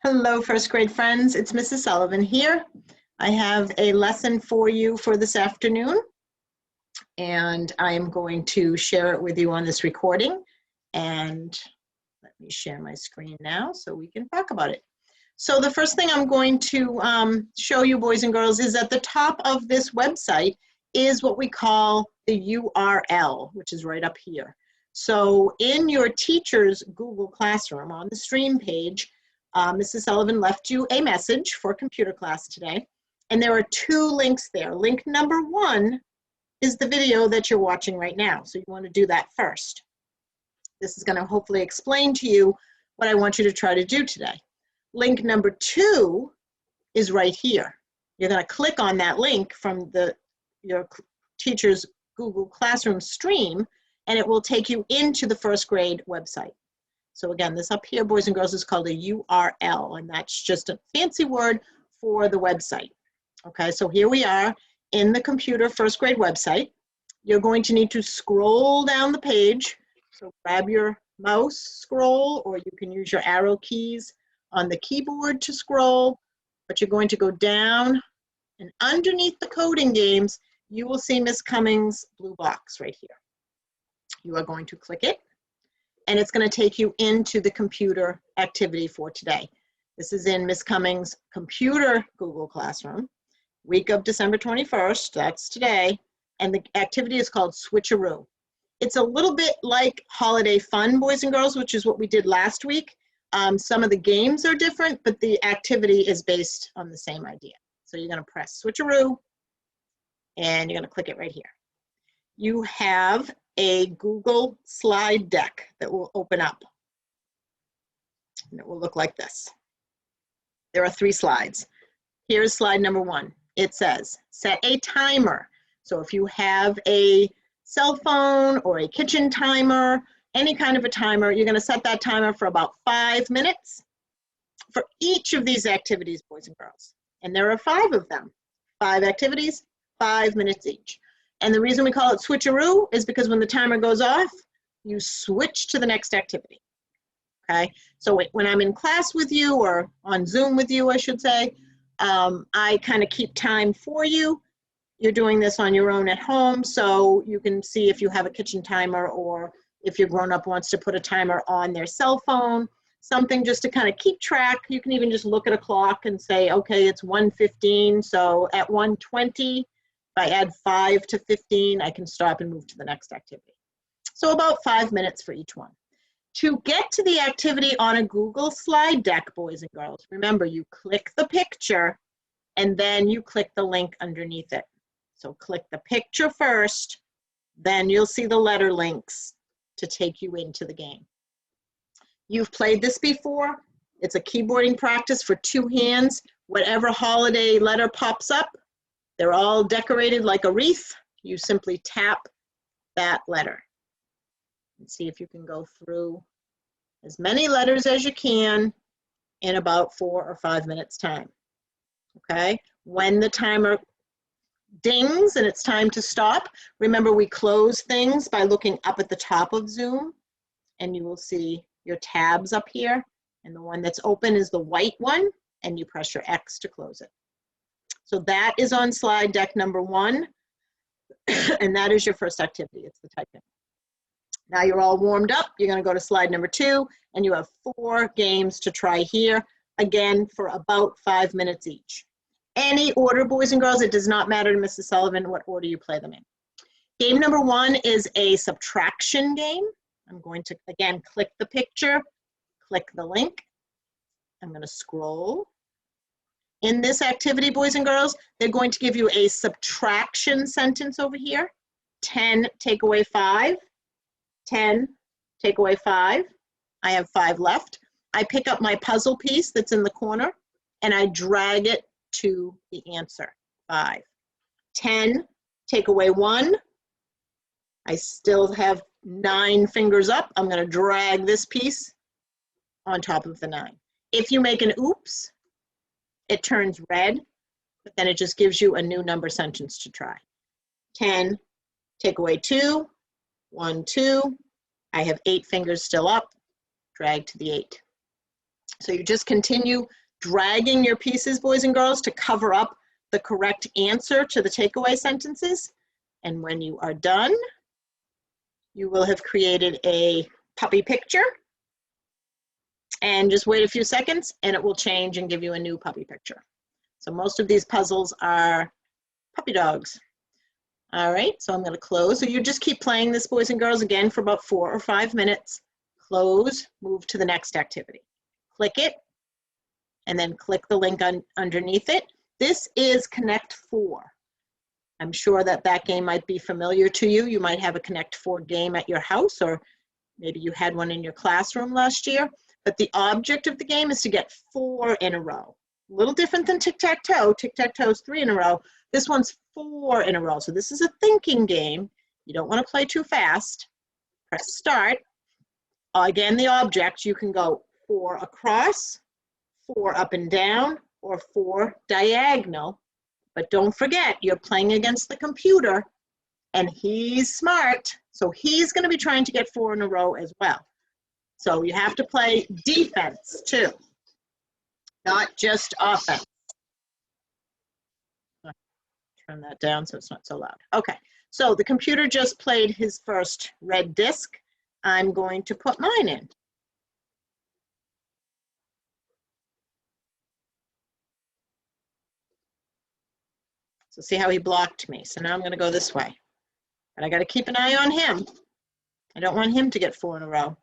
Hello, first grade friends. It's Mrs. Sullivan here. I have a lesson for you for this afternoon, and I am going to share it with you on this recording. And let me share my screen now so we can talk about it. So the first thing I'm going to show you, boys and girls, is at the top of this website is what we call the URL, which is right up here. So in your teacher's Google Classroom on the stream page, Mrs. Sullivan left you a message for computer class today, and there are two links there. Link number one is the video that you're watching right now, so you want to do that first. This is going to hopefully explain to you what I want you to try to do today. Link number two is right here. You're going to click on that link from your teacher's Google Classroom stream, and it will take you into the first grade website. So again, this up here, boys and girls, is called a URL, and that's just a fancy word for the website. Okay, so here we are in the computer first grade website. You're going to need to scroll down the page. So grab your mouse, scroll, or you can use your arrow keys on the keyboard to scroll, but you're going to go down, and underneath the coding games, you will see Miss Cummings' blue box right here. You are going to click it, and it's going to take you into the computer activity for today. This is in Miss Cummings' computer Google Classroom, week of December 21st, that's today, and the activity is called Switcheroo. It's a little bit like Holiday Fun, boys and girls, which is what we did last week. Some of the games are different, but the activity is based on the same idea. So you're going to press Switcheroo, and you're going to click it right here. You have a Google slide deck that will open up, and it will look like this. There are 3 slides. Here's slide number 1. It says, set a timer. So if you have a cell phone or a kitchen timer, any kind of a timer, you're going to set that timer for about 5 minutes for each of these activities, boys and girls. And there are 5 of them. 5 activities, 5 minutes each. And the reason we call it switcheroo is because when the timer goes off, you switch to the next activity. Okay, so when I'm in class with you, or on Zoom with you, I should say, I kind of keep time for you. You're doing this on your own at home, so you can see if you have a kitchen timer, or if your grown-up wants to put a timer on their cell phone, something just to kind of keep track. You can even just look at a clock and say, okay, it's 1:15, so at 1:20, if I add 5 to 15, I can stop and move to the next activity. So about 5 minutes for each one. To get to the activity on a Google slide deck, boys and girls, remember you click the picture and then you click the link underneath it. So click the picture first, then you'll see the letter links to take you into the game. You've played this before. It's a keyboarding practice for 2 hands. Whatever holiday letter pops up, they're all decorated like a wreath. You simply tap that letter and see if you can go through as many letters as you can in about 4 or 5 minutes time. Okay, when the timer dings and it's time to stop, remember we close things by looking up at the top of Zoom, and you will see your tabs up here, and the one that's open is the white one, and you press your X to close it. So that is on slide deck number 1, and that is your first activity. It's the typing. Now you're all warmed up. You're going to go to slide number 2, and you have 4 games to try here, again for about 5 minutes each. Any order, boys and girls, it does not matter to Mrs. Sullivan what order you play them in. Game number 1 is a subtraction game. I'm going to, again, click the picture, click the link. I'm going to scroll. In this activity, boys and girls, they're going to give you a subtraction sentence over here. 10, take away 5. 10, take away 5. I have 5 left. I pick up my puzzle piece that's in the corner, and I drag it to the answer, 5. 10, take away 1. I still have 9 fingers up. I'm going to drag this piece on top of the 9. If you make an oops, it turns red, but then it just gives you a new number sentence to try. 10, take away 2, 1, 2. I have 8 fingers still up, drag to the 8. So you just continue dragging your pieces, boys and girls, to cover up the correct answer to the takeaway sentences. And when you are done, you will have created a puppy picture. And just wait a few seconds and it will change and give you a new puppy picture. So most of these puzzles are puppy dogs. All right, so I'm going to close. So you just keep playing this, boys and girls, again for about 4 or 5 minutes. Close, move to the next activity. Click it, and then click the link underneath it. This is Connect 4. I'm sure that that game might be familiar to you. You might have a Connect 4 game at your house, or maybe you had one in your classroom last year. But the object of the game is to get 4 in a row. A little different than tic-tac-toe. Tic-tac-toe is 3 in a row. This one's 4 in a row. So this is a thinking game. You don't want to play too fast. Press start. Again, the object, you can go 4 across, 4 up and down, or 4 diagonal. But don't forget, you're playing against the computer, and he's smart, so he's going to be trying to get 4 in a row as well. So you have to play defense too, not just offense. Turn that down so it's not so loud. Okay, so the computer just played his first red disc. I'm going to put mine in. So see how he blocked me. So now I'm going to go this way. But I got to keep an eye on him. I don't want him to get 4 in a row.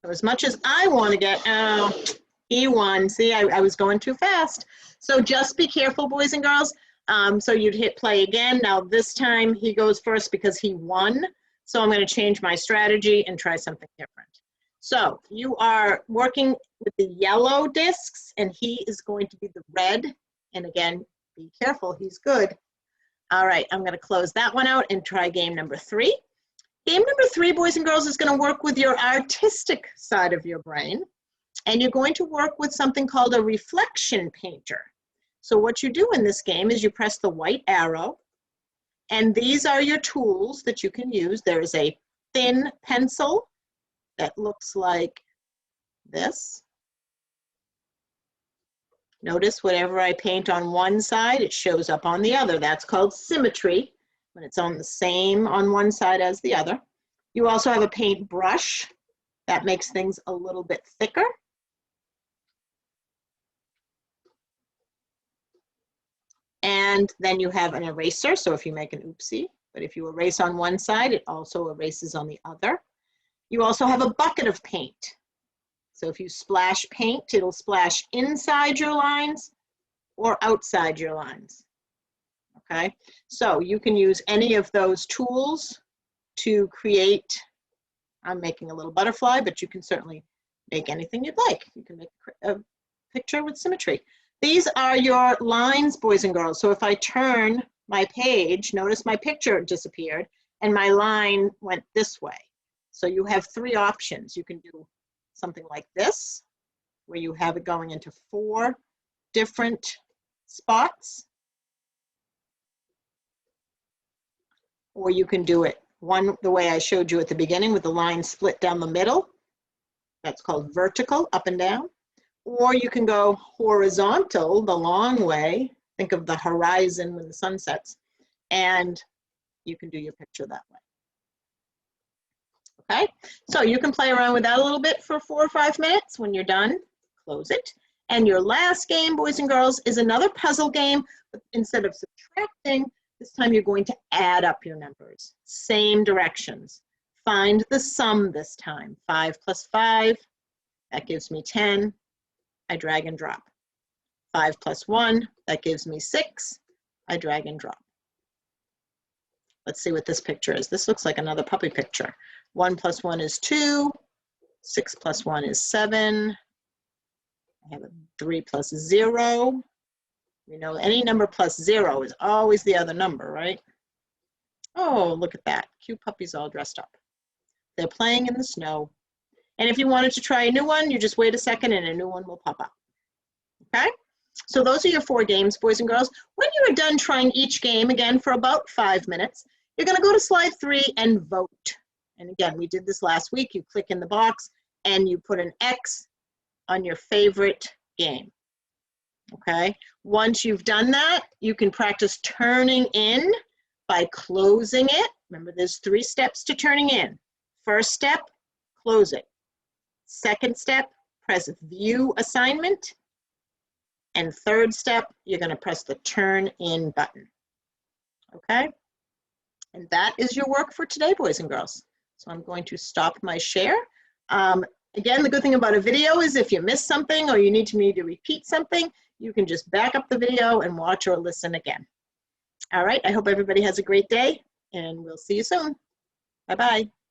So as much as I want to get, oh, he won. See, I was going too fast. So just be careful, boys and girls. So you'd hit play again. Now this time he goes first because he won. So I'm going to change my strategy and try something different. So you are working with the yellow discs, and he is going to be the red. And again, be careful, he's good. All right, I'm going to close that one out and try game number 3. Game number 3, boys and girls, is going to work with your artistic side of your brain. And you're going to work with something called a reflection painter. So what you do in this game is you press the white arrow, and these are your tools that you can use. There is a thin pencil that looks like this. Notice whatever I paint on one side, it shows up on the other. That's called symmetry, when it's on the same on one side as the other. You also have a paint brush that makes things a little bit thicker. And then you have an eraser, so if you make an oopsie, but if you erase on one side, it also erases on the other. You also have a bucket of paint. So if you splash paint, it'll splash inside your lines or outside your lines. Okay, so you can use any of those tools to create, I'm making a little butterfly, but you can certainly make anything you'd like. You can make a picture with symmetry. These are your lines, boys and girls. So if I turn my page, notice my picture disappeared and my line went this way. So you have 3 options. You can do something like this, where you have it going into 4 different spots. Or you can do it the way I showed you at the beginning, with the line split down the middle. That's called vertical, up and down. Or you can go horizontal, the long way. Think of the horizon when the sun sets, and you can do your picture that way. Okay, so you can play around with that a little bit for 4 or 5 minutes. When you're done, close it. And your last game, boys and girls, is another puzzle game, but instead of subtracting, this time you're going to add up your numbers. Same directions. Find the sum this time. 5 plus 5, that gives me 10. I drag and drop. 5 plus 1, that gives me 6. I drag and drop. Let's see what this picture is. This looks like another puppy picture. 1 plus 1 is 2. 6 plus 1 is 7. I have a 3 plus 0. You know, any number plus 0 is always the other number, right? Oh, look at that. Cute puppies all dressed up. They're playing in the snow. And if you wanted to try a new one, you just wait a second and a new one will pop up. Okay? So those are your 4 games, boys and girls. When you are done trying each game, again, for about 5 minutes, you're going to go to slide 3 and vote. And again, we did this last week. You click in the box and you put an X on your favorite game. Okay? Once you've done that, you can practice turning in by closing it. Remember, there's 3 steps to turning in. First step, close it. Second step, press view assignment. And third step, you're going to press the turn in button. Okay? And that is your work for today, boys and girls. So I'm going to stop my share. Again, the good thing about a video is if you miss something or you need me to repeat something, you can just back up the video and watch or listen again. All right, I hope everybody has a great day, and we'll see you soon. Bye-bye.